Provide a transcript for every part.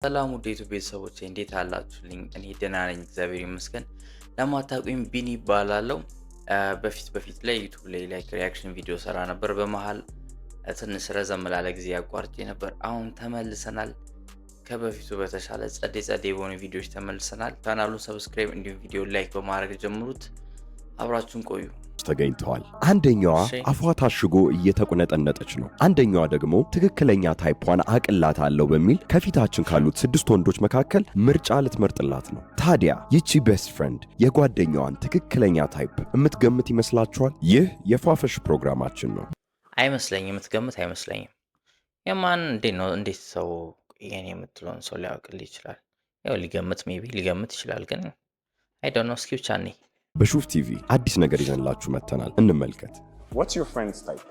ሰላም ውድ የዩቲዩብ ቤተሰቦቼ እንዴት አላችሁልኝ? እኔ ደህና ነኝ እግዚአብሔር ይመስገን። ለማታውቁኝ ቢኒ እባላለሁ። በፊት ላይ ዩቲዩብ ላይ ሪያክሽን ቪዲዮ ሰራ ነበር። በመሃል ትንሽ ረዘም ላለ ጊዜ አቋርጬ ነበር። አሁን ተመልሰናል። ከበፊቱ በተሻለ ጸዴ በሆኑ ቪዲዮዎች ተመልሰናል። ቻናሉን ሰብስክራይብ እንዲሁም ቪዲዮ ላይክ በማድረግ ጀምሩት። አብራችሁን ቆዩ። ተገኝተዋል። አንደኛዋ አፏ ታሽጎ እየተቆነጠነጠች ነው። አንደኛዋ ደግሞ ትክክለኛ ታይፖን አቅላታለሁ በሚል ከፊታችን ካሉት 6 ወንዶች መካከል ምርጫ ልትመርጥላት ነው። ታዲያ ይቺ ቤስት ፍሬንድ የጓደኛዋን ትክክለኛ ታይፕ የምትገምት ይመስላችኋል? ይህ የፏፈሽ ፕሮግራማችን ነው። አይመስለኝም፣ የምትገምት አይመስለኝም። የማን እንዴት ሰው የኔ የምትለውን ሰው ሊያውቅልህ ይችላል? ያው ሊገምት ይችላል፣ ግን አይ ዶንት ኖ። እስኪ ብቻ ነኝ በሹፍ ቲቪ አዲስ ነገር ይዘንላችሁ መተናል። እንመልከት። What's your friend's type?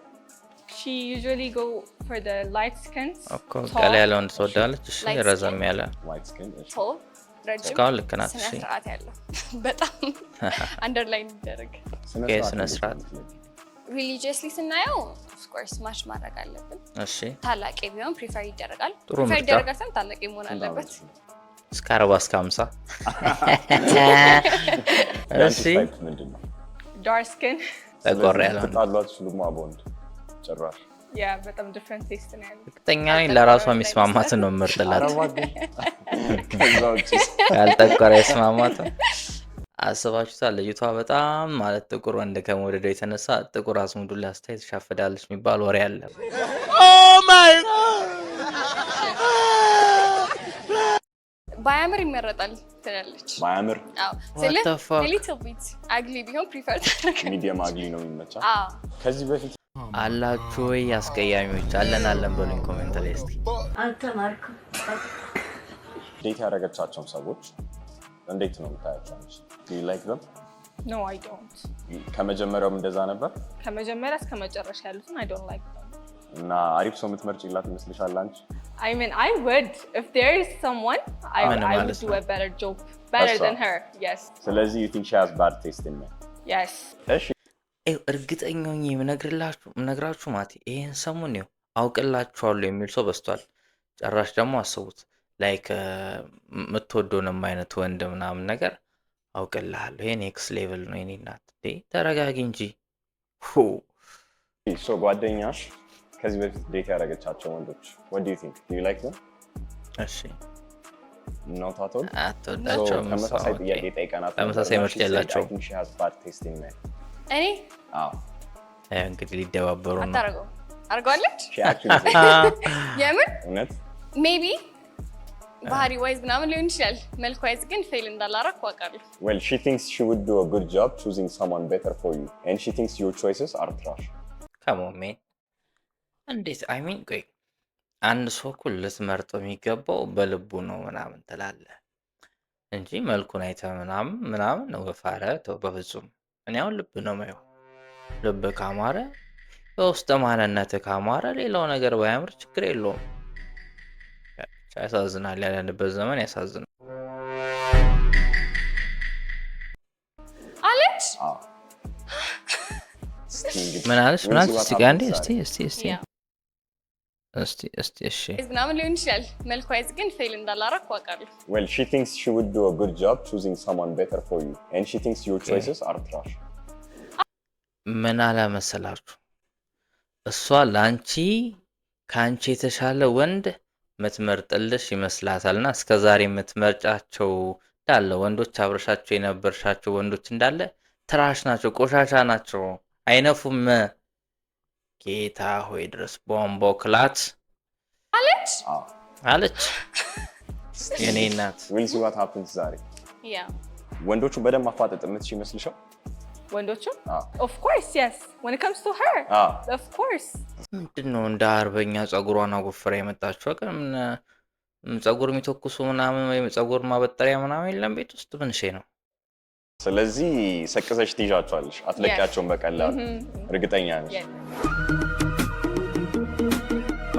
She usually go for the light skin. ቀላ ያለ ወንድ ትወዳለች። እሺ፣ ረዘም ያለ Light skin. tall, ረጅም፣ እስካሁን ልክ ናት። እሺ፣ ስነ ስርዓት ያለው በጣም አንደርላይን ይደረግ። ስነ ስርዓት religiously ስናየው of course ማች ማድረግ አለብን። እሺ፣ ታላቅ ቢሆን ፕሪፈር ይደረጋል። ጥሩ ፕሪፈር ምርጫ። ይደረጋል ሳይሆን ታላቅ መሆን አለበት። እስከ 40 እስከ 50 Your እሺ፣ type ምንድን ነው? dark skin ጠቆር ያለ ወንድ። ተጣሏት ሽሉማ ቦንድ ጭራሽ yeah በጣም different taste ነው ያለው። እርግጠኛ ነኝ ለራሷ የሚስማማትን ነው የምመርጥላት። ከዛ ውጪ ያልጠቆረ ይስማማትን። አስባችሁታል? ልጅቷ በጣም ማለት ጥቁር ወንድ ከመውደዷ የተነሳ ጥቁር አዝሙዱን ላስታይ ትሻፍዳለች የሚባል ወሬ አለ። ባያምር ይመረጣል ትላለች። ማያምር አዎ What the fuck? little bit ugly ቢሆን ፕሪፈር ታደርጋለች። ሚዲየም አግሊ ነው የሚመቻት። አዎ ከዚህ በፊት አላችሁ ወይ አስቀያሚዎች? አለን በሉኝ ኮሜንት ላይ እስኪ። አልተማርኩም። ዴት ያደረገቻቸውን ሰዎች እንዴት ነው የምታያቸው? Do you like them? no I don't ከመጀመሪያውም እንደዛ ነበር ከመጀመሪያ እስከ መጨረሻ ያሉትን I don't like them. እና አሪፍ ሰው የምትመርጪላት ይመስልሻል አንቺ? I mean, I would. If there is someone, I would do a better job. Better than her. Yes. ስለዚህ you think she has bad taste in men? Yes. እሺ እርግጠኛ ነኝ የምነግራችሁ ማቲ ይሄን ሰሞን ነው አውቅላችኋለሁ የሚል ሰው በዝቷል። ጭራሽ ደግሞ አስቡት ላይክ የምትወደውንም አይነት ወንድ ምናምን ነገር አውቅልሃለሁ። ይሄ ኔክስት ሌቭል ነው። የኔ እናት ተረጋጊ እንጂ። ሶ ጓደኛሽ ከዚህ በፊት ዴት ያደረገቻቸው ወንዶች what do you think? Do you like them? እሺ Not at all? አትወዳቸውም? ተመሳሳይ ጥያቄ ጠይቀናት። ተመሳሳይ ምርጫ የላቸውም። I think she has bad taste in men. እኔ አዎ እንግዲህ ሊደባበሩ ነው። አታረገው አርጓለች። she actually said የምን እውነት ሜቢ ባህሪ ዋይዝ ምናምን ሊሆን ይችላል። መልክ ዋይዝ ግን ፌል እንዳላረኩ አውቃለሁ። well she thinks she would do a good job choosing someone better for you and she thinks your choices are trash. ከሞሜ እንዴት አይ ሚን ቆይ አንድ ሰው እኮ ልትመርጠው የሚገባው በልቡ ነው ምናምን ትላለህ እንጂ መልኩን አይተህ ምናምን ነው በፋረ ተው በፍጹም። እኔ አሁን ልብ ነው የማየው። ልብ ካማረ የውስጥ ማንነት ካማረ ሌላው ነገር ባያምር ችግር የለውም። ያሳዝናል፣ ያለንበት ዘመን ያሳዝናል። አለች አዎ ምን አለች? እስቲ ጋንዴ እስቲ እሺ ምናምን ሊሆን ይችላል። መልክ ዋይዝ ግን ፌል እንዳላረኩ አውቃለሁ። well she thinks she would do a good job choosing someone better for you and she thinks your choices are trash. ምን አለ መሰላችሁ? እሷ ላንቺ ካንቺ የተሻለ ወንድ ምትመርጥልሽ ይመስላታልና እስከዛሬ የምትመርጫቸው እንዳለ ወንዶች አብረሻቸው የነበርሻቸው ወንዶች እንዳለ ትራሽ ናቸው፣ ቆሻሻ ናቸው፣ አይነፉም። ጌታ ሆይ ድረስ ቦምቦ ክላት አለች የኔ እናት። we'll see what happens ዛሬ። ያ ወንዶቹ በደንብ ማፋጠጥ የምትችይ ይመስልሻል? ወንዶቹ of course yes when it comes to her of course ምንድነው እንደ አርበኛ ጸጉሯን አጎፍራ የመጣችው? ምን ጸጉር የሚተኩሱ ምናምን ወይ ጸጉር ማበጠሪያ ምናምን የለም ቤት ውስጥ ምንሽ ነው? ስለዚህ ሰቅዘሽ ትይዣቸዋለሽ፣ አትለቂያቸውም በቀላሉ እርግጠኛ ነሽ?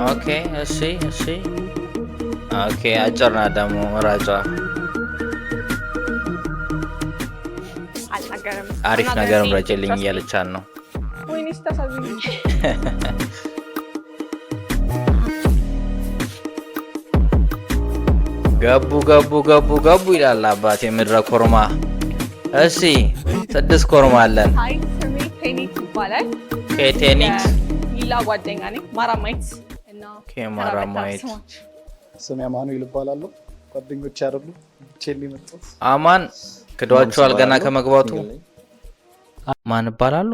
ኦኬ እሺ ኦኬ አጭር ናት ደግሞ መራጯ። አሪፍ ነገር ምረጭልኝ እያለቻት ነው። ወይኔ ስታሳዝኝ። ገቡ ይላል አባቴ ምድረ ኮርማ። እሺ 6 ኮርማ አለን። አይ ስሜ ቴኒት ይባላል። ቴኒት ሌላ ጓደኛ ነኝ ማራማይት እና ማራማይት። ስሜ አማኑኤል ይባላል። ጓደኞች አይደሉ ቼሊ መጥቶት አማን ክዷቸዋል ገና ከመግባቱ። ማን ይባላሉ?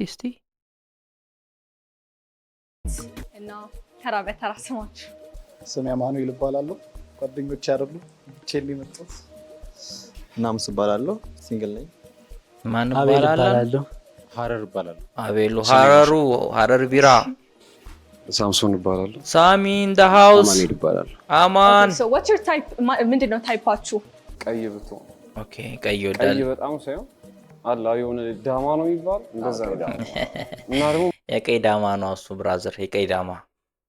እስቲ እና ተራ በተራ ስማችሁ። ስሜ አማኑኤል ይባላል። ጓደኞች አይደሉ ቼሊ መጥቶት። ናምስ ይባላል። ሲንግል ነኝ። ማን ይባላል? ሀረር ይባላል። አቤሉ ሀረር ቢራ። ሳምሶን ይባላል። ሳሚ ኢን ዘ ሃውስ። አማኑኤል ይባላል። አማን ሶ ዋትስ ዩር ታይፕ? ምንድነው ታይፓችሁ? ቀይ ብትሆን ኦኬ። ቀይ ይወዳል። ቀይ በጣም ሳይሆን አላ የሆነ ዳማ ነው የሚባል እንደዛ ነው። እና ደግሞ የቀይ ዳማ ነው እሱ ብራዘር። የቀይ ዳማ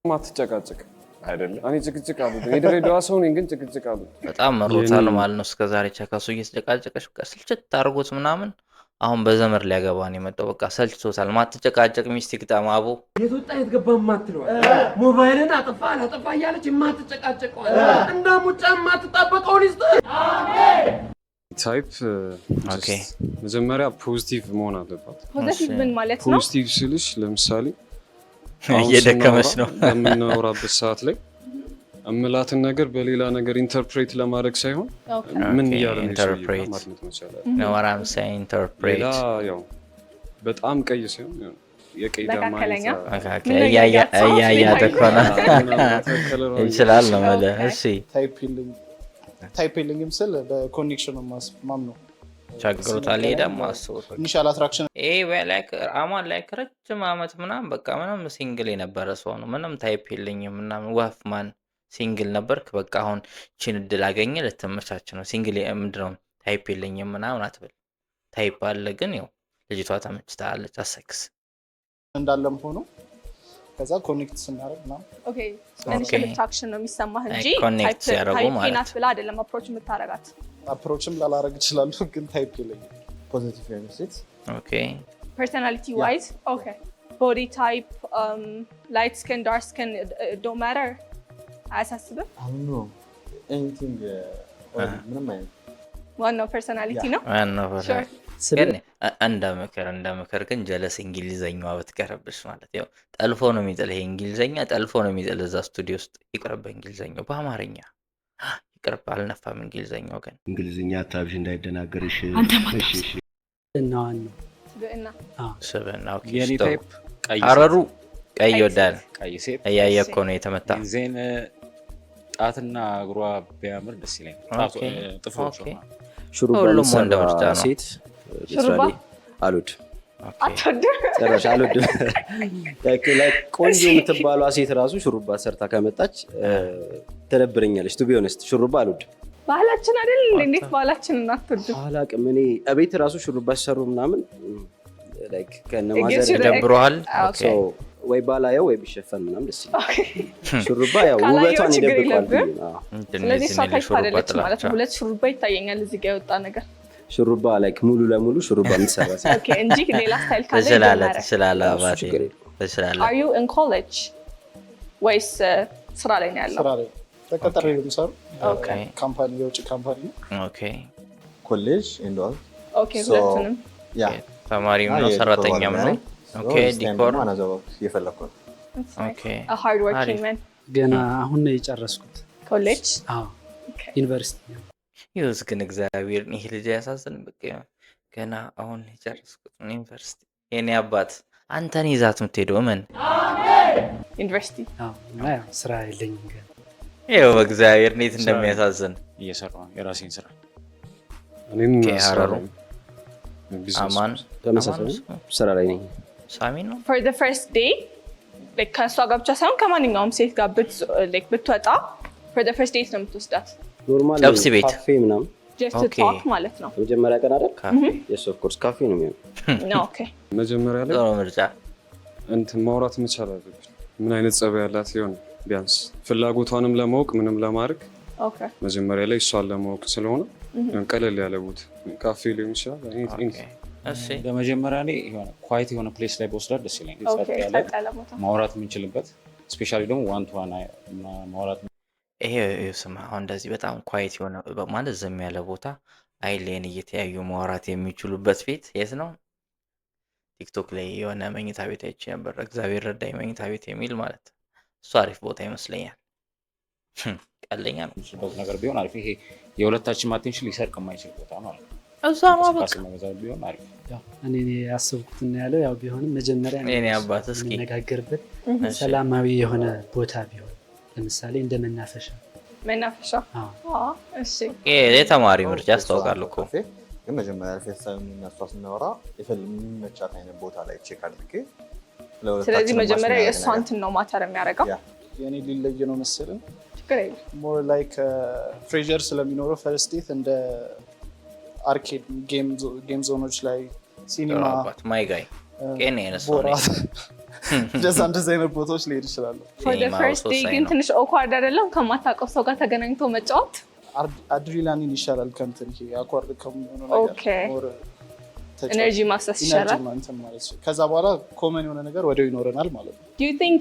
ማትጨቃጭቅ አይደለም። እኔ ጭቅጭቅ አሉት የድሬዳዋ ሰው ነኝ፣ ግን ጭቅጭቅ አሉት በጣም መሮታል ማለት ነው። እስከዛሬ ቸካሱ እየተጨቃጨቀች በቃ ስልችት አድርጎት ምናምን አሁን በዘመር ሊያገባ ነው የመጣው። በቃ ሰልችቶታል። ማትጨቃጨቅ ሚስት ይግጠም አቦ። የትወጣ የትገባ ማትለው ሞባይልን አጥፋ አላጠፋ እያለች የማትጨቃጨቀው እንደ ሙጫ የማትጣበቀው ሊስጥ። ታይፕ ኦኬ። መጀመሪያ ፖዚቲቭ መሆን አለባት። ፖዚቲቭ ምን ማለት ነው? ፖዚቲቭ ስልሽ ለምሳሌ እየደከመች ነው በምናወራበት ሰዓት ላይ እምላትን ነገር በሌላ ነገር ኢንተርፕሬት ለማድረግ ሳይሆን ምን እያለ ነው ኢንተርፕሬት ነው ወራም ሳይ ኢንተርፕሬት። ሌላ ያው በጣም ቀይ ሲሆን የቀይ ዳማ ያ ተኮና ይችላል ነው ማለት። እሺ ታይፒንግም ስል በኮኔክሽን ማም ነው ቸግሮታል። ይሄ ደግሞ አስቦት ኢኒሻል አትራክሽን ላይክ አማን ላይክ ረጅም ዓመት ምናምን በቃ ምንም ሲንግል የነበረ ሰው ነው። ምንም ታይፕ የለኝም ምናምን ወፍማን ሲንግል ነበርክ በቃ አሁን ቺን እድል አገኘ ልትመቻች ነው። ሲንግል ምንድነው ታይፕ የለኝም ምናምን አትበል። ታይፕ አለ ግን ያው ልጅቷ ተመችታለች አሰክስ እንዳለም ሆኖ ከዛ ኮኔክት ስናደርግ ነው። ኦኬ ኢኒሻል አትራክሽን ነው የሚሰማህ እንጂ ኮኔክት ሲያደርጉ ማለት ታይፕ ብላ አይደለም አፕሮች የምታረጋት። አፕሮችም ላላረግ ይችላል ግን ታይፕ የለኝም። ፖዚቲቭ ዩኒት ኦኬ። ፐርሰናሊቲ ዋይዝ ኦኬ። ቦዲ ታይፕ ላይት ስኪን ዳርክ ስኪን ዶንት ማተር አያሳስብም። አሁን ኤኒቲንግ ምንም አይነት ዋናው ፐርሰናሊቲ ነው። ግን እንደ ምክር ግን ጀለስ እንግሊዘኛዋ ብትቀርብሽ ማለት ያው ጠልፎ ነው የሚጥልህ። እንግሊዘኛ ጠልፎ ነው የሚጥልህ እዛ ስቱዲዮ ውስጥ። ይቅርብ እንግሊዘኛው በአማርኛ ይቅርብ። አልነፋም እንግሊዘኛው ግን እንግሊዝኛ አታብሽ እንዳይደናገርሽ። ስብዕና የኔ ታይፕ ቀይ ሀረሩ ቀይ ይወዳል። ቀይ ሴት እያየ እኮ ነው የተመታ። ዜን ጣትና እግሯ ቢያምር ደስ ይለኛል። ጥፍሮቿ ሹሩባ ሁሉም ወንድ ምርጫ ነው። ሴት ሹሩባ አልወድም። አትወድም? ጭራሽ አልወድም። ቆንጆ የምትባሏ ሴት ራሱ ሹሩባ ሰርታ ከመጣች ትደብረኛለች። ቱ ቢ ኦነስት ሹሩባ አልወድም። ባህላችን አይደል? እንዴት ባህላችንን አትወድም? አላውቅም። እኔ እቤት ራሱ ሹሩባ ሲሰሩ ምናምን ላይክ ከነማዘር ይደብረዋል። ወይ ባላየው ወይ ቢሸፈን ምናምን ደስ ይላል። ሹሩባ ያው ውበቷን ይደብቃል። ስለዚህ እሷ ታይፕ አይደለች ማለት ነው። ሁለት ሹሩባ ይታየኛል እዚህ ጋር የወጣ ነገር። ሹሩባ ላይክ ሙሉ ለሙሉ ሹሩባ የምትሰራ ኦኬ እንጂ ሌላ ስታይል ካለ ትችላለ አባቴ ትችላለ። Are you in college ወይስ ስራ ላይ ነው ያለው? ስራ ላይ ተቀጥሬ ነው የምሰራው። ኦኬ ካምፓኒ የውጭ ካምፓኒ ነው። ኦኬ ኮሌጅ ኤንድ ኦል ኦኬ ሁለቱንም ያ ተማሪም ነው ሰራተኛም ነው። ኦኬ ዲኮር እየፈለኩ ነው። ኦኬ a hard working man ገና አሁን ነው የጨረስኩት ኮሌጅ። አዎ ዩኒቨርሲቲ ነው። ይሁንስ ግን እግዚአብሔር ይሄ ልጅ ያሳዝን። በቃ ገና አሁን የጨረስኩት ዩኒቨርሲቲ። የኔ አባት አንተን ይዛት የምትሄደው ምን ዩኒቨርሲቲ? አዎ ያው ስራ የለኝም ገና። ይኸው እግዚአብሔር እንዴት እንደሚያሳዝን እየሰራሁ ነው የራሴን ስራ። እኔም ሀረሩ አማን ተመሳሳይ ስራ ላይ ነኝ። ሳሚ ነው for the first day like ከሷ ጋር ብቻ ሳይሆን ከማንኛውም ሴት ጋር ብትወጣ for the first date ነው የምትወስዳት። ኖርማል ጥብስ ቤት ካፌ ምናምን just to talk ማለት ነው። መጀመሪያ ቀን አይደል? yes of course ካፌ ነው የሚሆነው። ነው ኦኬ። መጀመሪያ ላይ ጥሩ ምርጫ እንትን ማውራት መቻል አለብን። ምን አይነት ጸባይ ያላት ይሆን ቢያንስ ፍላጎቷንም ለማወቅ ምንም ለማድረግ ኦኬ መጀመሪያ ላይ እሷን ለማወቅ ስለሆነ ቀለል ያለ ቦታ ካፌ ሊሆን ይችላል። እሺ በመጀመሪያ ላይ የሆነ ኳይት የሆነ ፕሌስ ላይ በወስዳት ደስ ይለኛል። ኦኬ ጸጥ ያለ ማውራት የምንችልበት ስፔሻሊ ደግሞ ዋን ቱ ዋን ማውራት ይሄ ስማ አሁን እንደዚህ በጣም ኳይት የሆነ ማለት ዝም ያለ ቦታ አይሌን እየተያዩ ማውራት የሚችሉበት ቤት የት ነው? ቲክቶክ ላይ የሆነ መኝታ ቤት አይቼ ነበር። እግዚአብሔር ረዳኝ መኝታ ቤት የሚል ማለት እሱ አሪፍ ቦታ ይመስለኛል። ቀለኛ ነው ነገር ቢሆን አሪፍ። ይሄ የሁለታችን አቴንሽን ሊሰርቅ የማይችል ቦታ ማለት ነው። እዛ ማበቃ ቢሆን አሪፍ። እኔ ያሰብኩትና ያለው ያው ቢሆንም መጀመሪያ እኔ አባት እስኪ ነጋገርበት ሰላማዊ የሆነ ቦታ ቢሆን ለምሳሌ እንደ መናፈሻ እሺ የተማሪ ምርጫ ያስታውቃል እኮ ግን መጀመሪያ ፌስታይም እናሷ ስናወራ የሚመቻት አይነት ቦታ ላይ ቼክ አድርጌ ስለዚህ መጀመሪያ የእሷ እንትን ነው ማተር የሚያደርገው የኔ ሊለይ ነው መሰለኝ ችግር የለም ሞር ላይክ ፍሬዠር ስለሚኖረው ፈርስት ዴት እንደ አርኬድ ጌም ዞኖች ላይ ሲኒማ ማይ ጋይ ቄኔ ነሱ እንደዛ አይነት ቦታዎች ሊሄድ ይችላሉ። for the first day ግን ትንሽ ኦኳርድ አይደለም ከማታውቀው ሰው ጋር ተገናኝቶ መጫወት አድሪናሊን ይሻላል ከእንትን ይሄ አኳርድ ከሚሆነው ነገር ሞር ኤነርጂ ማክሰስ ይሻላል ከዛ በኋላ ኮመን የሆነ ነገር ወዲያው ይኖረናል ማለት ነው። do you think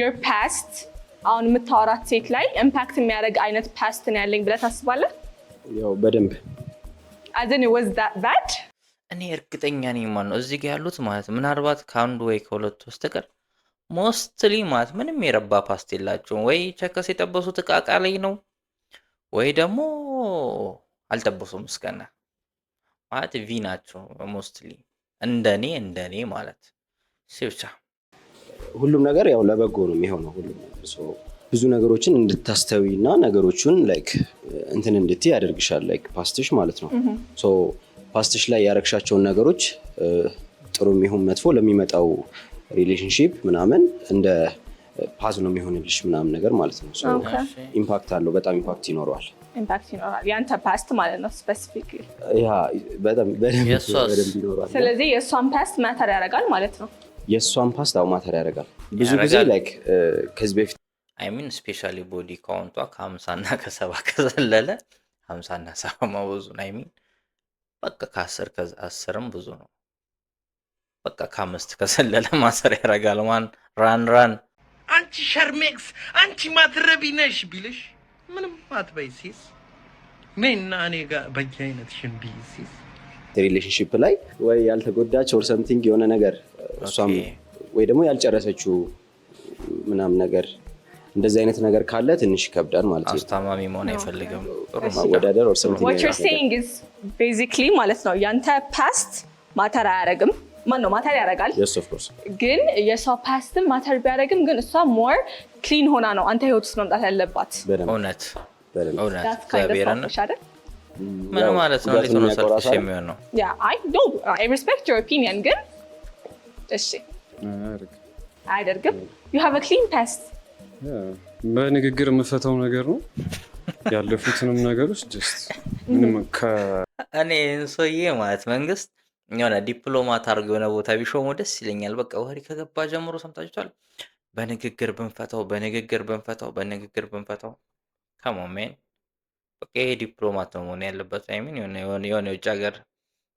your past አሁን የምታወራት ሴት ላይ ኢምፓክት የሚያደርግ አይነት ፓስት ነው ያለኝ ብለህ ታስባለህ? ያው በደንብ as in it was that bad እኔ እርግጠኛ ነኝ ማለት ነው እዚህ ጋር ያሉት ማለት ምናልባት ከአንዱ ወይ ከሁለቱ በስተቀር ሞስትሊ ማለት ምንም የረባ ፓስት የላቸውም። ወይ ቸከስ የጠበሱት እቃ ላይ ነው ወይ ደግሞ አልጠበሱም እስከና ማለት ቪ ናቸው ሞስትሊ እንደኔ ማለት ሲብቻ ሁሉም ነገር ያው ለበጎ ነው የሚሆነው ሁሉም ነገር ሶ ብዙ ነገሮችን እንድታስተዊና ነገሮችን ላይክ እንትን እንድትይ ያደርግሻል ላይክ ፓስትሽ ማለት ነው ሶ ፓስትሽ ላይ ያረክሻቸውን ነገሮች ጥሩም ይሁን መጥፎ ለሚመጣው ሪሌሽንሺፕ ምናምን እንደ ፓዝ ነው የሚሆንልሽ ምናምን ነገር ማለት ነው ሶ ኢምፓክት አለው በጣም ኢምፓክት ይኖረዋል ያንተ ፓስት ማለት ነው ስፔሲፊክሊ ያ በደንብ ይኖራል። ስለዚህ የእሷን ፓስት ማተር ያደርጋል ማለት ነው። የእሷን ፓስት አው ማተር ያደርጋል ብዙ ጊዜ ላይክ ከዚህ በፊት አይ ሚን ስፔሻሊ ቦዲ ካውንቷ ከ50 እና ከ70 ከዘለለ 50 እና 70 ማውዙ አይ ሚን በቃ ከ10 ከ10ም ብዙ ነው። በቃ ከ5 ከዘለለ ማሰር ያደርጋል። ማን ራን አንቺ ሸርሜክስ አንቺ ማትረቢ ነሽ ቢልሽ ምንም አትበይ ሲስ ነይና እኔ ጋር በየአይነት ሽንቢ ሲስ ሪሌሽንሺፕ ላይ ወይ ያልተጎዳች ኦር ሰምቲንግ የሆነ ነገር እሷም ወይ ደግሞ ያልጨረሰችው ምናምን ነገር እንደዚህ አይነት ነገር ካለ ትንሽ ይከብዳል ማለት ነው። አስተማሚ መሆን አይፈልግም ማወዳደር ኦር ሰምቲንግ what you're saying is basically ማለት ነው ያንተ ፓስት ማተር አያደርግም ማነው ማተር ያደርጋል yes of course ግን የሷ ፓስት ማተር ቢያደርግም ግን እሷ ሞር ክሊን ሆና ነው አንተ ህይወት ውስጥ መምጣት ያለባት እውነት እግዚአብሔርን ምን ማለት ነው እንዴት ነው ሰልፍሽ የሚሆነው yeah I respect your opinion ግን እሺ አይደርግም you have a clean past በንግግር የምፈታው ነገር ነው ያለፉትንም ነገሮች ጀስት ምንም እኔ እንሶዬ ማለት መንግስት የሆነ ዲፕሎማት አድርጎ የሆነ ቦታ ቢሾሙ ደስ ይለኛል። በቃ ወሬ ከገባ ጀምሮ ሰምታችኋል። በንግግር ብንፈታው ከሞሜን በቃ ይሄ ዲፕሎማት ነው መሆን ያለበት። አይ ሚን የሆነ ውጭ ሀገር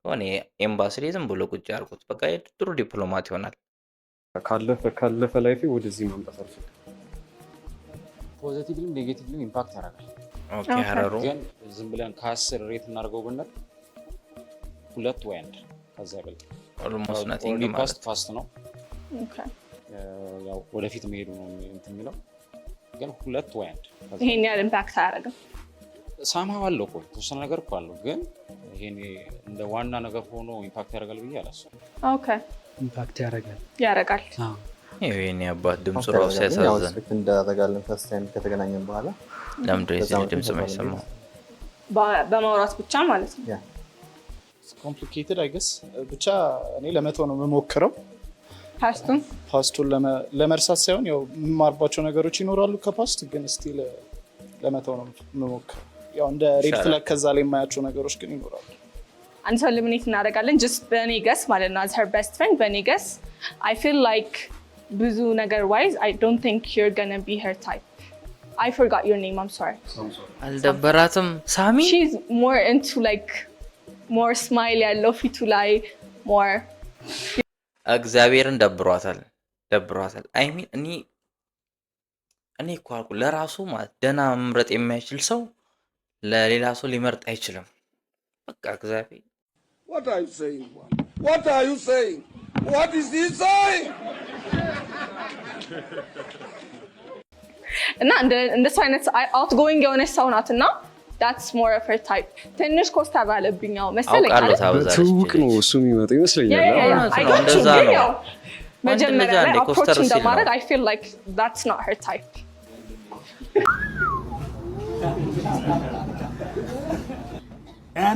ሆነ ኤምባሲ ላይ ዝም ብሎ ቁጭ አድርጉት። በቃ ጥሩ ዲፕሎማት ይሆናል። ካለፈ ላይፌ ወደዚህ ማምጣት አልፈልግም። ፖዚቲቭሊ ኔጌቲቭሊ ኢምፓክት ያደርጋል። ኦኬ ሀረሩ ግን ዝም ብለን ከ10 ሬት እናደርገው ብንል 2 ወይ 1 ከዛ በላይ ኦልሞስት ናቲንግ ማለት ፋስት ነው። ኦኬ ያው ወደፊት መሄዱ ነው እንትን የሚለው ግን 2 ወይ 1 ይሄን ያህል ኢምፓክት አያደርግም። ሳማው አለው እኮ ተወሰነ ነገር እኮ አለው ግን ይሄን እንደ ዋና ነገር ሆኖ ኢምፓክት ያደርጋል ብዬ አላስብም። ኦኬ ኢምፓክት ያደርጋል። አዎ ይሄን ያባት ድምጽ ራው ሲያሳዝን እንዳደረጋለን ፈርስት ታይም ከተገናኘን በኋላ ለምንድን ነው ድምጽ የማይሰማው? በማውራት ብቻ ማለት ነው። ኮምፕሊኬትድ አይ ገስ ብቻ እኔ ለመተው ነው የምሞክረው። ፓስቱን ለመርሳት ሳይሆን ያው የምማርባቸው ነገሮች ይኖራሉ ከፓስት ግን ስቲል ለመተው ነው የምሞክረው። ያው እንደ ሬድ ፍላግ ከዛ ላይ የማያቸው ነገሮች ግን ይኖራሉ። አንድ ሰው ልምኔት እናደርጋለን just በእኔ ገስ ማለት ነው as her best friend በእኔ ገስ I feel like ብዙ ነገር wise I don't think you're gonna be her type. I forgot your name, I'm sorry. አልደበራትም ሳሚ? She's more into like more smile ያለው ፊቱ ላይ more እግዚአብሔርን ደብሯታል። I mean እኔ እኮ አልኩ ለራሱ ማለት ደህና መምረጥ የማይችል ሰው ለሌላ ሰው ሊመርጥ አይችልም። በቃ እግዚአብሔር What are you saying? What are you saying? What is he saying? እና እንደሱ አይነት outgoing የሆነች ሰው ናትና that's more of her type ትንሽ ኮስታ ባለብኛው መሰለኝ ትውውቅ ነው እሱ የሚመጣው ይመስለኛል። እንደዛ ነው መጀመሪያ ላይ approach እንደማድረግ I feel like that's not her type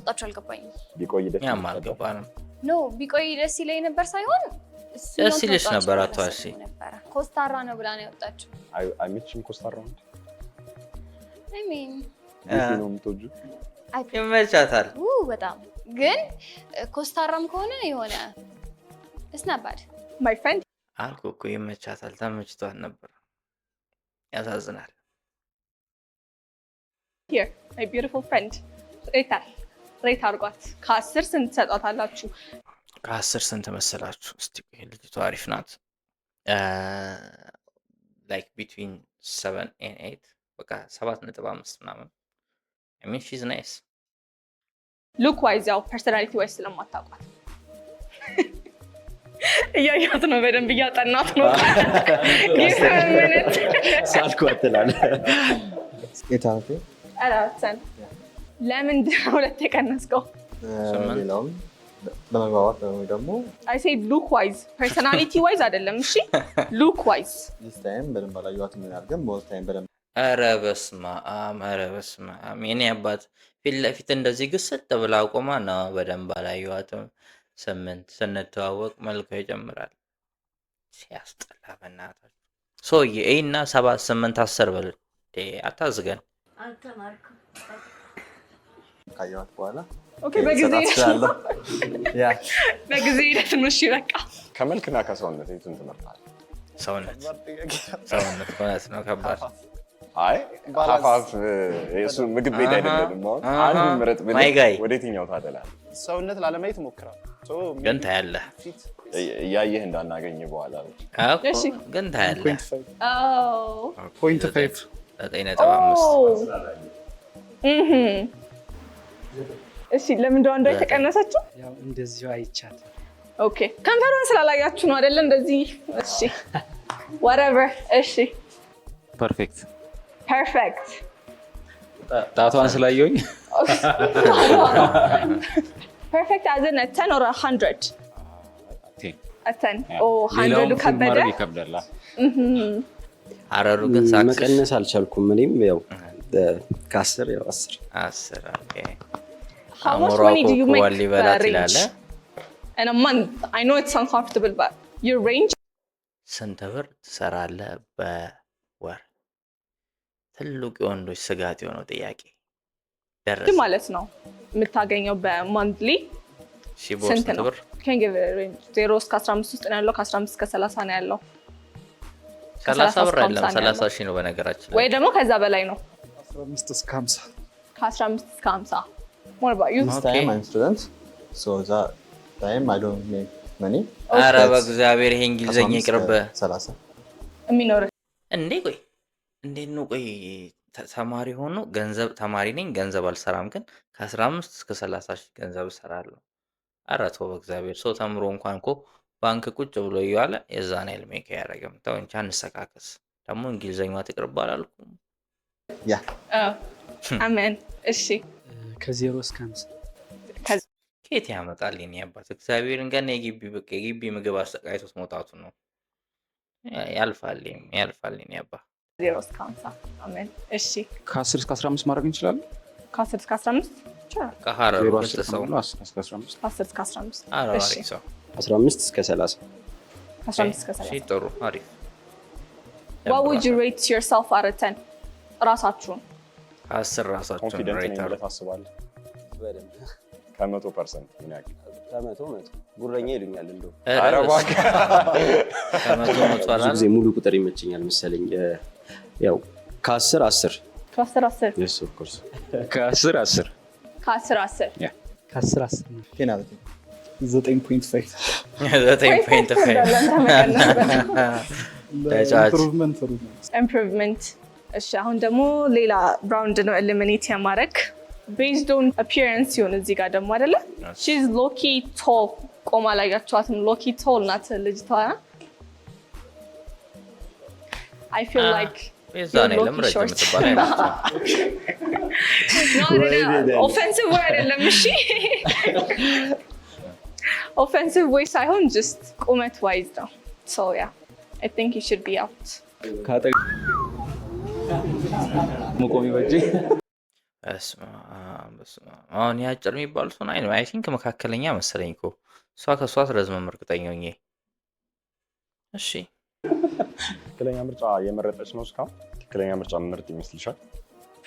ጣጣው አልገባኝም። ቢቆይ ደስ አልገባንም። ኖ ቢቆይ ደስ ይለኝ ነበር ሳይሆን ደስ ይልሽ ነበር አትዋሺ። ኮስታራ ነው ብላ ነው ያወጣችው። አይመችም ኮስታራ ነው I mean ነው የምትወጂው? ይመቻታል በጣም ግን ኮስታራም ከሆነ የሆነ it's not bad my friend አልኩ እኮ ይመቻታል ተመችቷት ነበር። ያሳዝናል። here my beautiful friend ሬት አድርጓት ከ10 ስንት ሰጣታላችሁ? ከ10 ስንት መሰላችሁ? እስቲ ልጅቷ አሪፍ ናት። like between 7 and 8 በቃ 7.5 ምናምን I mean she's nice look wise ያው personality wise ስለማታውቋት እያያት ነው በደንብ እያጠናት ነው ሳልኳት ትላለህ ኤታቴ አራተን ለምንድን ነው ሁለት የቀነስከው? ሌላውም ለመግባባት ነው ደግሞ I said look wise personality wise አይደለም እሺ look wise this time በደንብ አላየኋትም ምን አድርገን both time በደንብ ኧረ በስመ አብ የኔ አባት ፊት ለፊት እንደዚህ ግስጥ ብላ ቆማ ነው በደንብ አላየኋትም። 8 ስንተዋወቅ መልኩ ይጀምራል። ሲያስጠላ በእናትህ ሰውዬ እና 7 8 10 በል አታዝገን። አልተማርኩም ካየኋት በኋላ ኦኬ በጊዜ በጊዜ ሂደት ነው እሺ በቃ ከመልክና ከሰውነት የቱን ትመርጣለህ? ሰውነት ማለት ነው ከባድ። አይ ሀፋፍ የሱ ምግብ ቤት አይደለም ነው አንድ ምርጥ ምን ወደ የትኛው ታደላለህ? ሰውነት ላለማየት ሞክራለሁ ግን ታያለህ እያየህ እንዳናገኝ በኋላ እሺ ግን ታያለህ 0.5 እሺ ለምንድን ነው የተቀነሰችው? ያው እንደዚሁ አይቻት ኦኬ ከንፈሩን ስላላያችሁ ነው አይደል እንደዚህ እሺ whatever እሺ ፐርፌክት ጣቷን ስላየሁኝ perfect as in a 10 or 100 a 10 oh 100 ከበደ ይከብዳል። አረሩ ግን ሳክስ መቀነስ አልቻልኩም። እኔም ያው ከ10 ያው 10 ኦኬ how much money do you make in a month? I know it's uncomfortable but your range ስንት ብር ትሰራለህ በወር? ትልቁ የወንዶች ስጋት የሆነው ጥያቄ ደረሰ ማለት ነው የምታገኘው በmonthly ስንት ብር? can give a range 0 እስከ 15 ውስጥ ነው ያለው ከ15 እስከ 30 ነው ያለው 30 ብር አይደለም 30 ሺህ ነው በነገራችን ላይ ወይ ደግሞ ከዛ በላይ ነው 15 እስከ 50 ከ15 እስከ 50 what about you? this time I'm student so that time I don't make money ኧረ በእግዚአብሔር ይሄ እንግሊዘኛ ይቅርብ 30 የሚኖር እንዴ ቆይ እንዴት ነው ቆይ ተማሪ ሆኖ ገንዘብ ተማሪ ነኝ ገንዘብ አልሰራም ግን ከ15 እስከ 30 ሺህ ገንዘብ እሰራለሁ። ኧረ ተው በእግዚአብሔር ሰው ተምሮ እንኳን እኮ ባንክ ቁጭ ብሎ እያለ የዛን ያህል ሜክ ያደርግም። ተው እንጂ አንሰካከስ። ደግሞ እንግሊዘኛዋ ትቅርብ አላልኩም? ያ አሜን። እሺ ከ0 እስከ 50 ከየት ያመጣል የኔ አባት? እግዚአብሔርን ገና የግቢ ምግብ አሰቃይቶት መውጣቱ ነው። ያልፋል የኔ አባት 0 እስከ 50 አሜን። እሺ ከ10 እስከ 15 ማድረግ እንችላለን። ከ10 እስከ 15 ይቻላል። ከሐረሩ ከተሰው 10 እስከ 15 10 እስከ 15 እሺ 15 እስከ 30 15 እስከ 30 እሺ ጥሩ አሪፍ። What would you rate yourself out of 10? ራሳችሁን 10 ራሳችሁን ኮንፊደንት ሬት ነኝ ብለህ ታስባለህ? በደንብ ከ100% ምን ያክል? ከመቶ ጉረኛ ይሉኛል እንደው ኧረ እባክህ ከመቶ ብዙ ጊዜ ሙሉ ቁጥር ይመቸኛል መሰለኝ። ያው ከ10 10 ከ10 10 yes of course ከ10 10 ከ10 10 ከ10 10 9.5 improvement እሺ አሁን ደግሞ ሌላ ራውንድ ነው ኤሊሚኔት ያማረክ based on appearance ይሁን እዚህ ጋር ደግሞ አይደለ she's low key tall ቆማ ላይ ያቻዋትም low key tall ናት ልጅቷ I feel like የዛኔ ለምረጅም ተባለ ነው offensive way አይደለም እሺ offensive way ሳይሆን just ቁመት wise ነው so yeah I think you should be out ሙቆሚ ወጪ አሁን ያጭር የሚባል ሰው ነው አይ ቲንክ መካከለኛ መሰለኝ እኮ እሷ ከሷ ረዝመም እርግጠኛ ነኝ እሺ ትክክለኛ ምርጫ የመረጠች ነው እስካሁን ትክክለኛ ምርጫ ምርጥ ይመስልሻል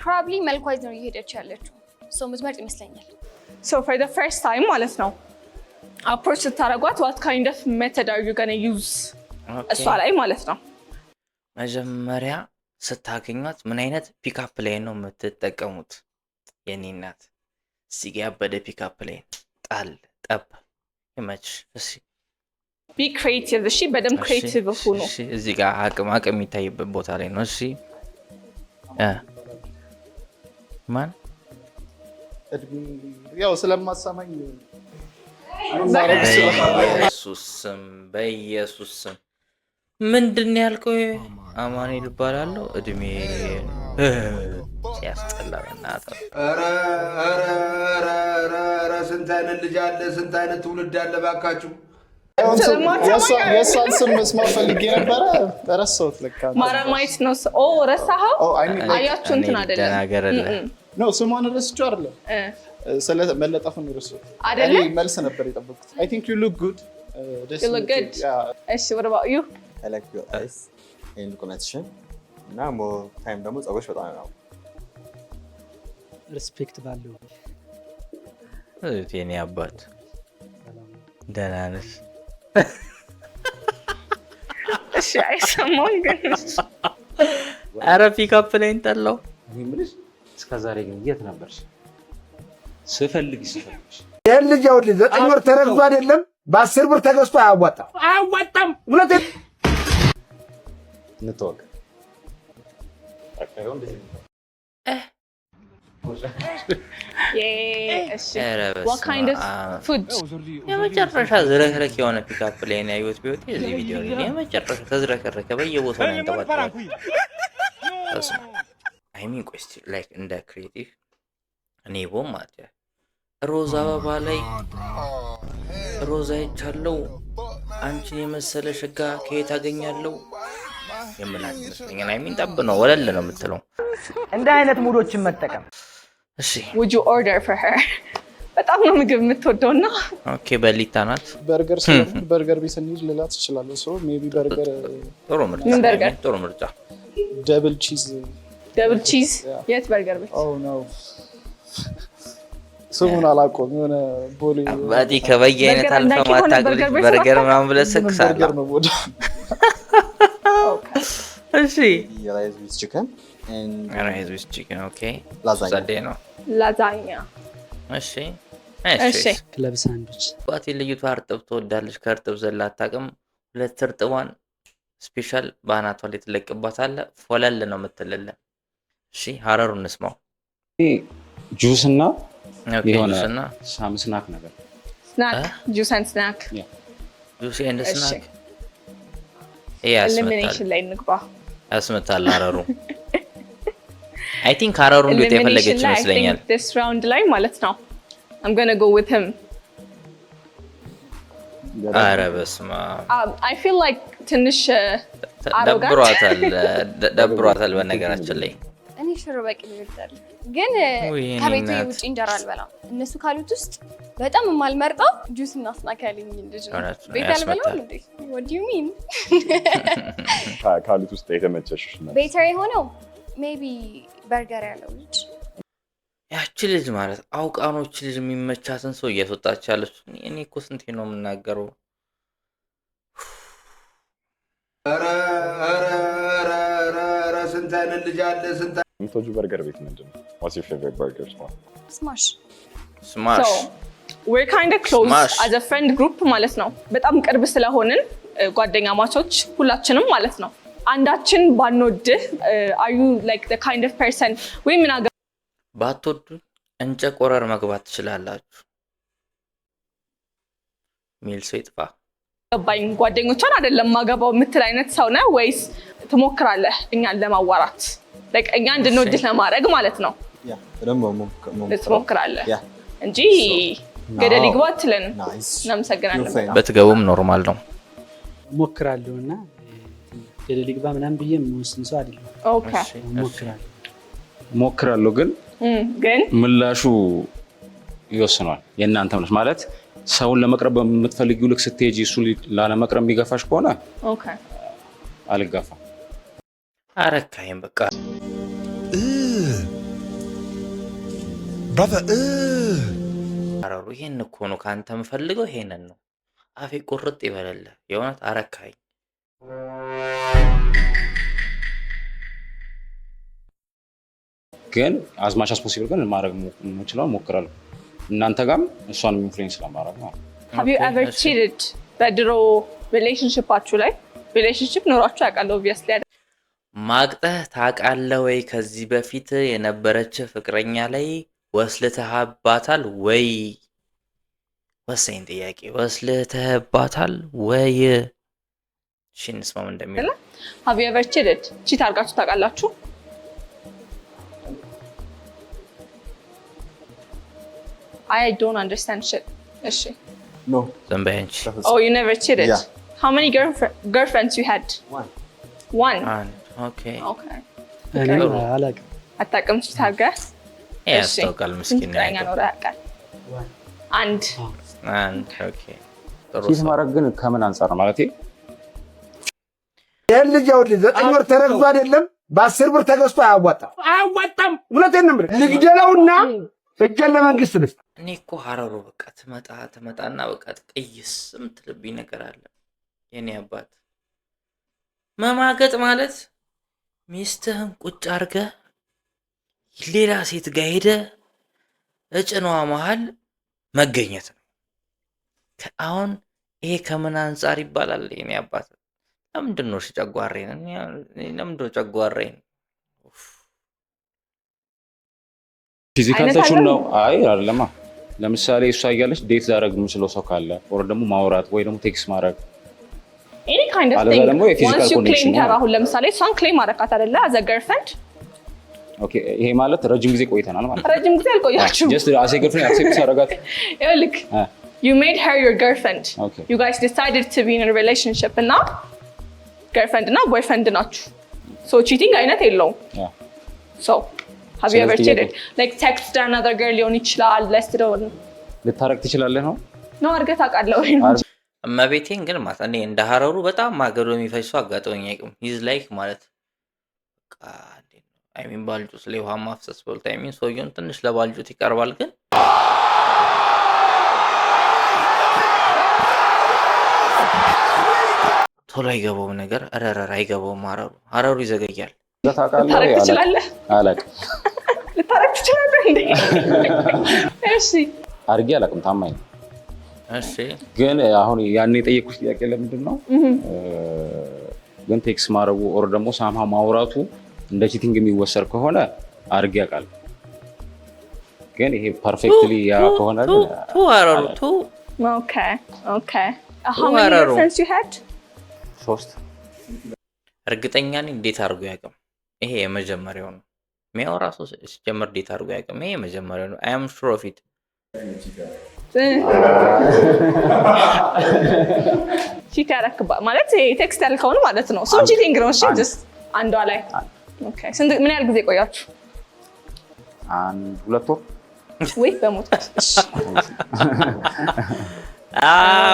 probably መልኳይዝ ነው እየሄደች ያለችው so ምትመርጥ ይመስለኛል so for the first time ማለት ነው approach ታረጓት what kind of method are you going to use እሷ ላይ ማለት ነው መጀመሪያ ስታገኙት ምን አይነት ፒክአፕ ላይ ነው የምትጠቀሙት የኔ እናት እዚህ ጋር ያበደ ፒክአፕ ላይ ጣል ጠብ ይመች እሺ be creative እሺ በደም creative ሆኖ እሺ እዚህ ጋር አቅም የሚታይበት ቦታ ላይ ነው እሺ ማን ያው ስለማሰማኝ በኢየሱስ ስም ምንድን ያልከው አማኑኤል ይባላል እድሜ ሲያስጠላ እናት ኧረ ስንት አይነት ልጅ አለ ስንት አይነት ትውልድ አለ ባካችሁ የእሷን ስም መስማት ፈልጌ ነበረ ረሳሁት ለካ ማራማይት ነው ኦ ረሳኸው አያችሁ እንትን አይደለም ነው ስሟን ረስቼው አይደለም ስለ መለጣፉን ረሳሁት አይደለም መልስ ነበር የጠበቅኩት I think you look good you look good እሺ what about you I like your eyes and connection እና more time ደግሞ ጸጉርሽ በጣም ነው ሪስፔክት ባለው የኔ አባት ደህና ነሽ እሺ አይሰማም ግን ኧረ ፒክአፕ ላይ እንጠላው ምንሽ እስከዛሬ ግን የት ነበርሽ ስፈልግሽ የልጅ አውል 9 ወር ተረግዞ አይደለም በ10 ብር ተገዝቶ አያዋጣም እውነት ንቶክ አካባቢው እንደዚህ what kind of food የመጨረሻ ዝረክረክ የሆነ ፒክአፕ ላይ ነው ያዩት ቢወጥ እዚህ ቪዲዮ ላይ የመጨረሻ ተዝረከረከ በየቦታው ነው ተባጣው I mean question like እንደ ክሬቲቭ እኔ ቦማት ሮዛ አበባ ላይ ሮዛ ይቻለው አንቺን የመሰለ ሸጋ ከየት አገኛለሁ የምላት መስለኛል I mean ጠብ ነው ወለል ነው የምትለው እንደ አይነት ሙዶችን መጠቀም እሺ would you order for her በጣም ነው ምግብ የምትወደውና ኦኬ በሊታ ናት በርገር ስለምን በርገር ቤት እንሂድ ልላት ትችላለህ ሶ ሜቢ በርገር ጥሩ ምርጫ ደብል ቺዝ የት በርገር ቤት oh no ስሙን አላውቀውም የሆነ ቦሌ አባዲ ከበየአይነት አልፋ ማታገል በርገር ምናምን ብለህ ሰክሳለህ በርገር ነው ቦዳ እሺ rice with chicken and rice with chicken okay lasagna lasagna እሺ እሺ ክለብ ሳንድዊች ባቲ ልዩቷ እርጥብ ትወዳለች ከእርጥብ ዘላ አታውቅም ሁለት እርጥቧን ስፔሻል ባናቷ ላይ ትለቅባታለህ ፎለል ነው የምትልልህ እሺ ሀረሩን እንስማው ጁስና የሆነ ስናክ ነገር snack juice and snack juice and snack elimination ላይ እንግባ ያስመታል ሀረሩ I think ሀረሩ እንዴት የፈለገች ይመስለኛል this round ላይ ማለት ነው I'm going to go with him ኧረ በስመ አብ I feel like ትንሽ ደብሯታል በነገራችን ላይ እኔ ሽሮ በቂ ይወዳል ግን ከቤቱ ውጪ እንጀራ አልበላም እነሱ ካሉት ውስጥ በጣም የማልመርጠው ጁስ እና ስናክ ያለኝ ልጅ ነው ቤት አልበላም እንዴ what do you mean ካሉት ውስጥ የተመቸሽ ቤተር የሆነው ሜቢ በርገር ያለው ልጅ ያቺ ልጅ ማለት አውቃኖች ልጅ የሚመቻትን ሰው እያስወጣች ያለች እኔ እኮ ስንቴ ነው የምናገረው ኧረ ስንት አይነት ልጅ አለ ስንት የምትወጂው በርገር ቤት ምንድን ነው what's your favorite burger spot ስማሽ so we're kind of close as a friend group ማለት ነው በጣም ቅርብ ስለሆንን ጓደኛ ማቾች ሁላችንም ማለት ነው አንዳችን ባንወድ are you like the kind of person ወይ ምን አገ ባትወዱ እንጨቆረር መግባት ትችላላችሁ ሚል ሰው ይጥፋ ገባኝ ጓደኞቿን አይደለም ማገባው የምትል አይነት ሰው ነው ወይስ ትሞክራለህ እኛን ለማዋራት like እኛ እንድንወድህ ለማድረግ ማለት ነው ያ ደግሞ ትሞክራለህ እንጂ ገደል ይግባ አትለን እናመሰግናለን በትገቡም ኖርማል ነው ሞክራለሁና ገደል ይግባ ምናምን ብዬ የምወስን ሰው አይደለም ኦኬ ሞክራለሁ ግን ምላሹ ይወስናል የእናንተ ምላሽ ማለት ሰውን ለመቅረብ በምትፈልጊው ልክ ስትሄጂ እሱ ላለመቅረብ የሚገፋሽ ከሆነ ኦኬ አልጋፋም አረካይም በቃ brother አራሩ ይሄን እኮ ነው ካንተ የምፈልገው ይሄንን ነው አፌ ቁርጥ ይበለለ የሆነት አረካይ ግን as much as possible ግን ማድረግ የምችለው ሞክራለሁ እናንተ ጋርም እሷንም ኢንፍሉዌንስ ለማድረግ ነው have you ever cheated በድሮ ሪሌሽንሺፓችሁ ላይ ሪሌሽንሺፕ ኖራችሁ ያውቃል obviously ማግጠህ ታውቃለህ ወይ ከዚህ በፊት የነበረች ፍቅረኛ ላይ ወስልተህባታል ወይ ወሰኝ ጥያቄ ወስልተህባታል ወይ ሽንስ ማም እንደሚል have you ever cheated cheat አርጋችሁ ታውቃላችሁ I don't understand shit እሺ no ዘንበንች oh you never cheated how many girlfriends you had one okay አላውቅም አታውቅም cheat አርጋ ያስተውቃል ምስኪን ነው ያኛ ነው ያውቃል አንድ ኦኬ ቺት ማድረግ ግን ከምን አንፃር ነው ማለት የልጅ ያውል 9 ወር ተረግዞ አይደለም በ10 ብር ተገዝቶ አያዋጣም እውነቴን ነው ልግደለውና እጀን ለመንግስት ልስ እኔ እኮ ሐረሩ በቃ ትመጣና በቃ ጥይስም ትልብኝ ነገር አለ የኔ አባት መማገጥ ማለት ሚስትህን ቁጭ አርገ ሌላ ሴት ጋር ሄደ እጭኗ መሃል መገኘት ነው አሁን ይሄ ከምን አንፃር ይባላል የኔ አባት ለምንድን ነው ጨጓራዬን ለምንድን ነው ጨጓራዬን ፊዚካል ተች ነው አይ አይደለም ለምሳሌ እሷ ያያለች ዴት ዛረግ የምችለው ሰው ካለ ኦር ደግሞ ማውራት ወይ ደግሞ ቴክስት ማድረግ any kind of thing once you claim her አሁን ለምሳሌ እሷን ክሌም አረካት አይደለ as a girlfriend ኦኬ ይሄ ማለት ረጅም ጊዜ ቆይተናል ማለት ረጅም ጊዜ አልቆያችሁም just as a girlfriend accept አረጋት look you made her your girlfriend you guys decided to be in a relationship and now girlfriend እና boyfriend ናችሁ so cheating አይነት የለውም so have you ever cheated like text another girl ሊሆን ይችላል ለስትሮ ልታረግ ትችላለህ ነው ነው አርገት አቃለው ወይ እመቤቴን ግን ማለት እኔ እንደ ሐረሩ በጣም ማገዶ የሚፈጅ ሰው አጋጠውኝ አይቅም he's like ማለት በቃ I mean ባልጁት ላይ ውሃ ማፍሰስ ቦልታ I mean ሰውየውን ትንሽ ለባልጁት ይቀርባል ግን ቶሎ አይገባው ነገር አረራራ አይገባው ሐረሩ ይዘገያል ታውቃለህ ትችላለህ አላውቅም ልታረግ ትችላለህ እንዴ እሺ አርጌ አላውቅም ታማኝ እሺ ግን አሁን ያኔ የጠየቁት ጥያቄ ለምንድን ነው ግን ቴክስ ማድረጉ ኦር ደግሞ ሳምሃ ማውራቱ እንደ ቺቲንግ የሚወሰድ ከሆነ አርጌ አውቃለሁ ግን ይሄ ፐርፌክትሊ ያ ከሆነ ቱ ሐረሩ ቱ okay how many girlfriends you had 3 እርግጠኛ ነኝ እንዴት አድርጎ ያቀም ይሄ የመጀመሪያው ነው ሚያወራ ሰው ሲጀምር እንዴት አድርጎ ያቀም ይሄ የመጀመሪያው ነው I am sure of it cheat ያረክባ ማለት ቴክስት ያልከው ነው ማለት ነው so cheating ነው እሺ just አንዷ ላይ okay ምን ያህል ጊዜ ቆያችሁ 2 ወር ወይ በሞት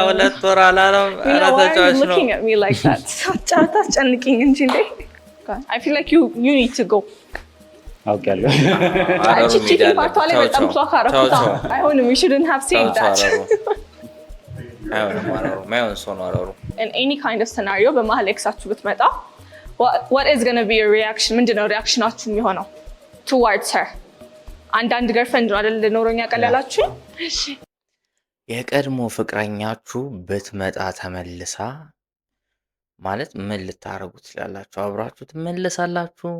ሁለት ወር አላለም አራተኛው ነው looking at me like that ጫታ ጨንቂኝ እንጂ እንዴ I feel like you need to go አውቃለሁ አረሩ ሚዲያ ላይ በጣም ፕላካራኩታ አይሆንም you shouldn't have said that አይሆንም አረሩ ማይሆን ሰው ነው አረሩ in any kind of scenario በመሃል ኤክሳችሁ ብትመጣ what is going to be your reaction ምንድነው ሪአክሽናችሁ የሚሆነው towards her አንድ ገርልፍሬንድ ነው አይደል ኖሮኛ ቀላላችሁ እሺ የቀድሞ ፍቅረኛችሁ ብትመጣ ተመልሳ ማለት ምን ልታረጉ ትችላላችሁ? አብራችሁ ትመለሳላችሁ?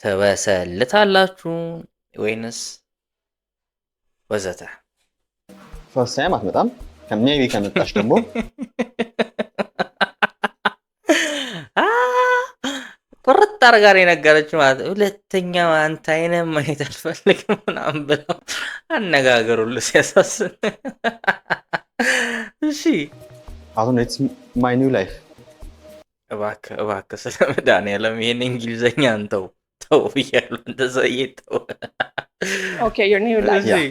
ትበሰልታላችሁ? ወይንስ ወዘተ? ፈርስት ታይም አትመጣም። ሜቢ ከመጣሽ ደግሞ ቁርጥ አድርጋ ነው የነገረችው ማለት ሁለተኛ አንተ አይነህ ማየት አልፈልግም ምናምን ብለው አነጋገሩን ሲያሳስን እሺ አሁን ኢትስ ማይ ኒው ላይፍ እባክህ ስለ መድኃኒዓለም ይሄን እንግሊዘኛ አንተው ተው ብያለሁ እንደዛ እየተው ኦኬ ዩር ኒው ላይፍ አይ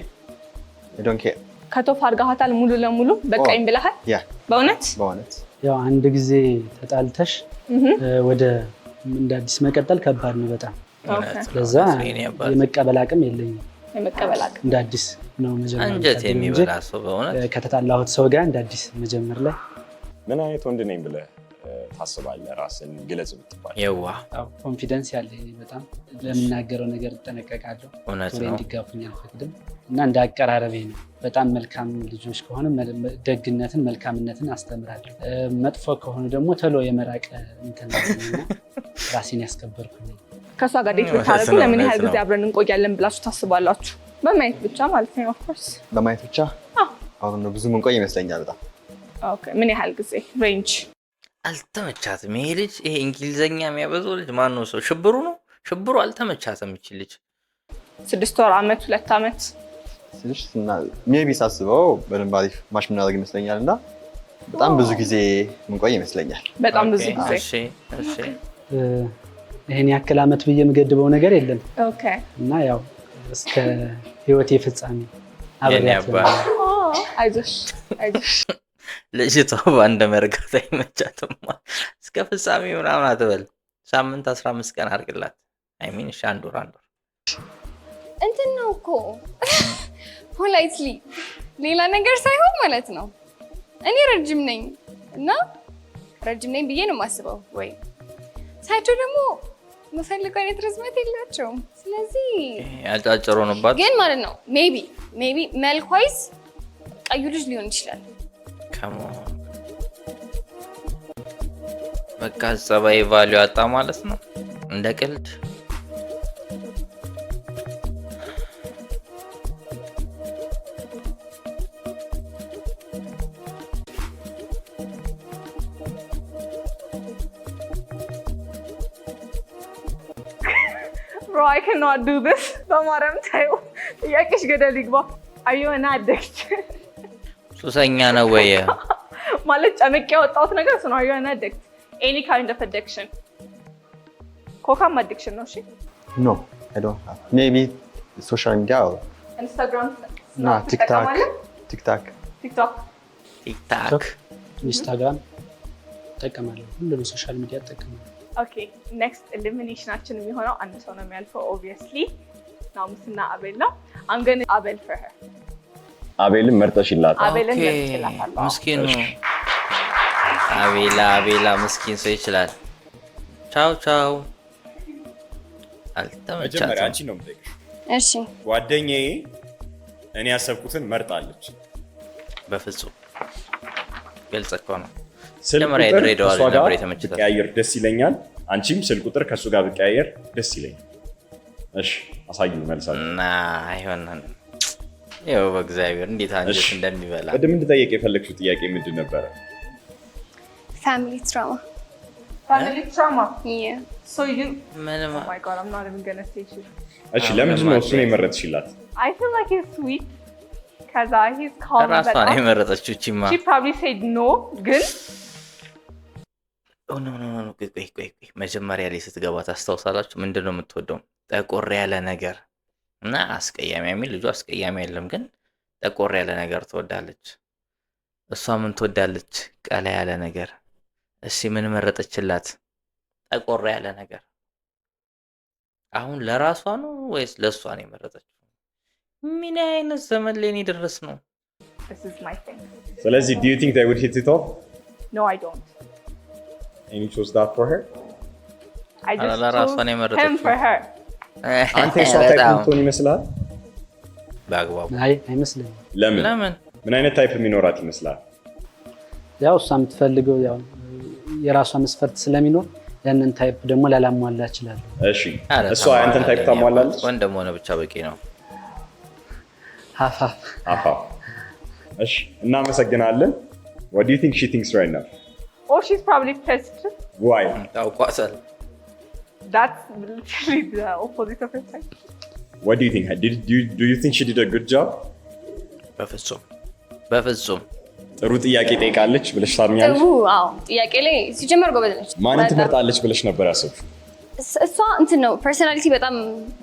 ዶንት ኬር ከቶፍ አድርጋታል ሙሉ ለሙሉ በቃኝ ብለሃል በእውነት ያው አንድ ጊዜ ተጣልተሽ ወደ እንደ አዲስ መቀጠል ከባድ ነው በጣም ለዛ የመቀበል አቅም የለኝም እንደ አዲስ ነው መጀመር አንጀት የሚበላ ሰው በእውነት ከተጣላሁት ሰው ጋር እንደ አዲስ መጀመር ላይ ምን አይነት ወንድ ነኝ ብለህ ታስባለህ? ራስን ግለጽ ብትባል የዋ ኮንፊደንስ ያለኝ በጣም ለምናገረው ነገር እጠነቀቃለሁ ቶሎ እንዲጋፉኝ አልፈቅድም እና እንደ አቀራረቤ ነው በጣም መልካም ልጆች ከሆነ ደግነትን መልካምነትን አስተምራለሁ መጥፎ ከሆነ ደግሞ ቶሎ የመራቅ እንትና ራሴን ያስከበርኩኝ ከሷ ጋር ዴት ብታረጉ ለምን ያህል ጊዜ አብረን እንቆያለን ብላችሁ ታስባላችሁ? በማየት ብቻ ማለት ነው ኦፍ ኮርስ በማየት ብቻ አሁን ነው ብዙ መንቆይ ይመስለኛል በጣም ኦኬ ምን ያህል ጊዜ ሬንጅ አልተመቻትም ይሄ ልጅ ይሄ እንግሊዘኛ የሚያበዛው ልጅ ማን ነው ሰው ሽብሩ ነው ሽብሩ አልተመቻትም ይቺ ልጅ 6 ወር አመት 2 አመት እና ሜቢ ሳስበው በደንብ አሪፍ ማሽ ምናደርግ ይመስለኛልና በጣም ብዙ ጊዜ መንቆይ ይመስለኛል በጣም ብዙ ጊዜ እሺ ይሄን ያክል አመት ብዬ የምገድበው ነገር የለም ኦኬ እና ያው እስከ ህይወቴ ፍጻሜ አብሬያት አይዞሽ ልጅቷ ባንደ መርጋታ አይመቻትም እስከ ፍጻሜ ምናምን አትበል ሳምንት 15 ቀን አድርግላት አይ ሚን አንድ ወር እንትን ነው እኮ ፖላይትሊ ሌላ ነገር ሳይሆን ማለት ነው እኔ ረጅም ነኝ እና ረጅም ነኝ ብዬ ነው የማስበው ወይ ሳይቶ ደግሞ መፈልገው አይነት ርዝመት የላቸውም ስለዚህ አጫጭሮ ነውባት ግን ማለት ነው ሜቢ መልኳይስ ቀዩ ልጅ ሊሆን ይችላል በቃ ጸባይ ቫልዩ አጣ ማለት ነው እንደ ቀልድ Bro, I cannot do this. በማረም ታዩ ያቂሽ ገደል ይግባ አዩና አደክች ሱሰኛ ነው ወይ ማለት ጨምቄ ያወጣሁት ነገር ነው አዩና አደክች any kind of addiction ኮካም addiction ነው እሺ no I don't have maybe social media or Instagram no TikTok Instagram ተጠቀማለሁ ሁሉንም ሶሻል ሚዲያ ተጠቀማለሁ ኦኬ ኔክስት ኤሊሚኔሽናችን የሚሆነው አንድ ሰው ነው የሚያልፈው obviously ናሙስና አቤል ነው I'm going to Abel for her አቤልን መርጠሽላታ አቤልን መርጠሽላታለሁ ምስኪን ነው አቤላ ምስኪን ሰው ይችላል ቻው አልተመቻትም መጀመሪያ አንቺ ነው የምጠይቅሽ እሺ ጓደኛዬ እኔ ያሰብኩትን መርጣለች በፍጹም ግልጽ እኮ ነው ስልክ ቁጥር ከእሷ ጋር ብቀያየር ደስ ይለኛል አንቺም ስልክ ቁጥር ከእሱ ጋር ብቀያየር ደስ ይለኛል እሺ አሳዩ መልሳችሁ እና አይሆንም ያው በእግዚአብሔር እንዴት አንጀት እንደሚበላ ቅድም እንድጠይቅ የፈለግሽው ጥያቄ ምንድን ነበረ family trauma yeah so you oh my god I'm not even going to say shit እሺ ለምንድን ነው እሱን የመረጥሽላት I feel like he's sweet cuz he's calm ራሷ ነው የመረጠችው ቺማ she probably said no ግን ኦ ኖ ቆይ መጀመሪያ ላይ ስትገባ ታስታውሳላችሁ ምንድነው የምትወደው ጠቆር ያለ ነገር እና አስቀያሚ የሚል ልጁ አስቀያሚ አይደለም ግን ጠቆር ያለ ነገር ትወዳለች እሷ ምን ትወዳለች ቀላ ያለ ነገር እሺ ምን መረጠችላት ጠቆር ያለ ነገር አሁን ለራሷ ነው ወይስ ለሷ ነው የመረጠችው ምን አይነት ዘመን ላይ ነው ድረስ ነው this is my thing ስለዚህ do you think they would hit it off no I don't and you chose that for her I just chose him for her አንተ እሷ ታይፕ ምትሆን ይመስላል ባግባቡ አይመስልም ለምን ምን አይነት ታይፕ የሚኖራት ይመስላል ያው እሷ የምትፈልገው ያው የራሷ መስፈርት ስለሚኖር ያንን ታይፕ ደግሞ ላላሟላ ይችላል። እሺ እሷ ያንተን ታይፕ ታሟላለች? ወንድም ሆነ ብቻ በቂ ነው። ሃፍ እሺ እናመሰግናለን። What do you think she thinks right now? Oh, she's probably pissed. Why? ታውቋታል። That's literally the opposite of her type. What do you think? Do you think she did a good job? በፍጹም ጥሩ ጥያቄ ጠይቃለች ብለሽ ታምኛለሽ? አዎ ጥያቄ ላይ ሲጀመር ጎበዝ ነች። ማንን ትመርጣለች ብለሽ ነበር ያሰብሽው? እሷ እንትን ነው ፐርሰናሊቲ በጣም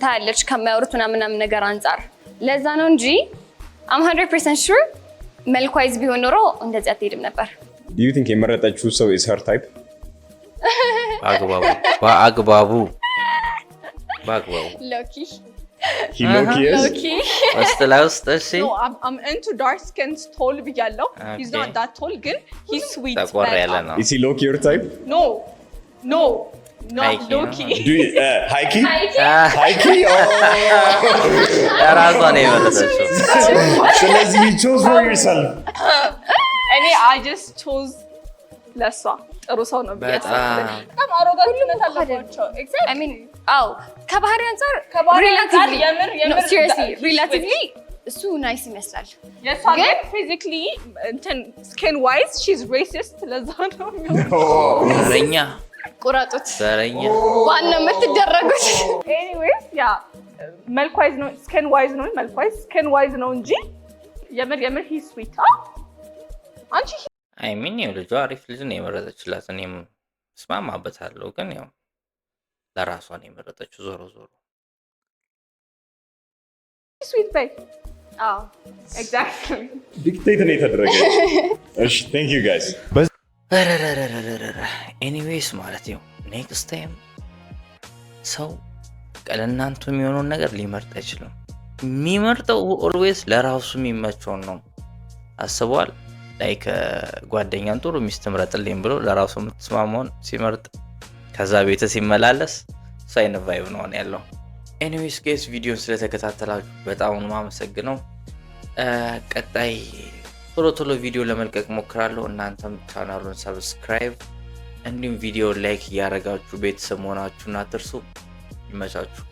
ታያለች ከሚያወሩት ምናምን ነገር አንጻር ለዛ ነው እንጂ I'm 100% sure መልኳይዝ ቢሆን ኖሮ እንደዚህ አትሄድም ነበር። Do you think የመረጠችው ሰው is her type? በአግባቡ Loki. He Loki is? Loki. No, I'm into dark skin tall ብያለሁ. He's not that tall ግን he's sweet. Is he Loki your type? No. Not Loki. Do you Heiki? Heiki? ራሷ ነው የመረጠችው። ስለዚህ you chose for yourself. I just chose ለሷ ጥሩ ሰው ነው ብያለሁ። በጣም አሮጋንት አለባቸው። I mean ከባህሪ አንፃር ሪላቲቭሊ እሱ ናይስ ይመስላል። ግን ፊዚካሊ እንትን ስኪን ዋይዝ ሺዝ ሬሲስት ለዛ ነው ዘረኛ ቁራጡት ዘረኛ ዋና የምትደረጉት ኤኒዌይስ ያ መልክ ዋይዝ ነው ስኪን ዋይዝ ነው መልክ ዋይዝ ስኪን ዋይዝ ነው እንጂ የምር ሂ ስዊት አንቺ አይ ሚን ያው ልጇ አሪፍ ልጅ ነው የመረጠችላት። እኔም እስማማበታለሁ ግን ያው ለራሷ ነው የመረጠችው። ዞሮ ስዊት ባይ ኤግዛክትሊ ዲክቴት ነው የተደረገው። እሺ ቴንክ ዩ ጋይስ። ኤኒዌይስ ማለት ነው ኔክስት ታይም ሰው ለእናንተ የሚሆነውን ነገር ሊመርጥ አይችልም። የሚመርጠው ኦልዌይስ ለራሱ የሚመቸውን ነው። አስበዋል ላይክ ጓደኛን ጥሩ ሚስት ምረጥልኝ ብሎ ለራሱ የምትስማማውን ሲመርጥ ከዛ ቤት ሲመላለስ ሳይን ቫይብ ነው ያለው። ኤኒዌይስ ጋይስ ቪዲዮን ስለተከታተላችሁ በጣም ነው የማመሰግነው። ቀጣይ ቶሎ ቪዲዮ ለመልቀቅ ሞክራለሁ። እናንተም ቻናሉን ሰብስክራይብ እንዲሁም ቪዲዮ ላይክ እያደረጋችሁ ቤተሰብ መሆናችሁን አትርሱ። ይመቻችሁ።